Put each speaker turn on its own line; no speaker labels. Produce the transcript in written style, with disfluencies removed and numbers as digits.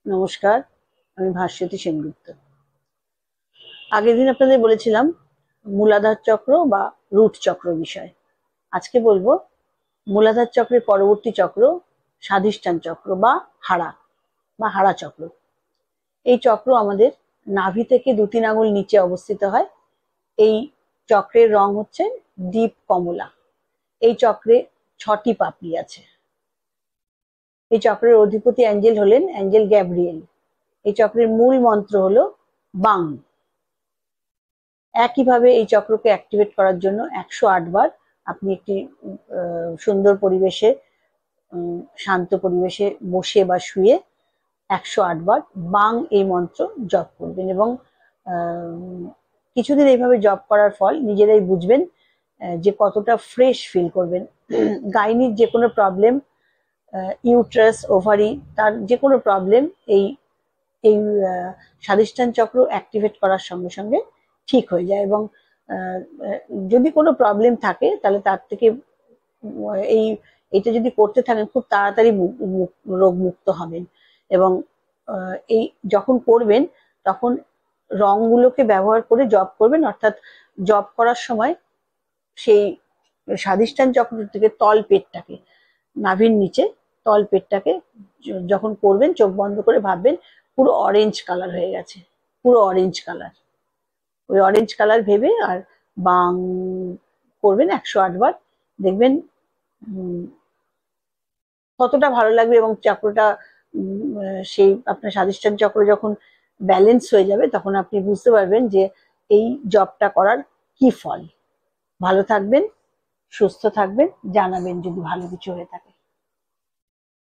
নমস্কার, আমি ভাস্বতী সেনগুপ্ত। আগের দিন আপনাদের বলেছিলাম মূলাধার চক্র বা রুট চক্র বিষয়। আজকে বলবো মূলাধার চক্রের পরবর্তী চক্র স্বাধিষ্ঠান চক্র বা হাড়া চক্র। এই চক্র আমাদের নাভি থেকে 2-3 আঙুল নিচে অবস্থিত হয়। এই চক্রের রং হচ্ছে ডিপ কমলা। এই চক্রে 6টি পাপড়ি আছে। এই চক্রের অধিপতি অ্যাঞ্জেল হলেন অ্যাঞ্জেল গ্যাব্রিয়েল। এই চক্রের মূল মন্ত্র হলো বাং। একইভাবে এই চক্রকে অ্যাক্টিভেট করার জন্য 108 বার আপনি একটি সুন্দর পরিবেশে, শান্ত পরিবেশে বসে বা শুয়ে 108 বার বাং এই মন্ত্র জপ করবেন এবং কিছুদিন এইভাবে জপ করার ফল নিজেরাই বুঝবেন যে কতটা ফ্রেশ ফিল করবেন। গাইনির যে কোনো প্রবলেম, ইউট্রাস, ওভারি, তার যে কোনো প্রবলেম এই এই স্বাধিষ্ঠান চক্র অ্যাক্টিভেট করার সঙ্গে সঙ্গে ঠিক হয়ে যায়। এবং যদি কোনো প্রবলেম থাকে তাহলে তার থেকে এইটা যদি করতে থাকেন খুব তাড়াতাড়ি রোগ মুক্ত হবেন। এবং এই যখন করবেন তখন রংগুলোকে ব্যবহার করে জপ করবেন, অর্থাৎ জপ করার সময় সেই স্বাধিষ্ঠান চক্র থেকে তল পেটটাকে, নাভির নিচে তল পেটটাকে যখন করবেন চোখ বন্ধ করে ভাববেন পুরো অরেঞ্জ কালার হয়ে গেছে, পুরো অরেঞ্জ কালার। ওই অরেঞ্জ কালার ভেবে আর বাং করবেন 108 বার। দেখবেন কতটা ভালো লাগবে এবং চক্রটা সেই আপনার স্বাধিষ্ঠান চক্র যখন ব্যালেন্স হয়ে যাবে তখন আপনি বুঝতে পারবেন যে এই জবটা করার কি ফল। ভালো থাকবেন, সুস্থ থাকবেন, জানাবেন যদি ভালো কিছু হয়ে থাকে।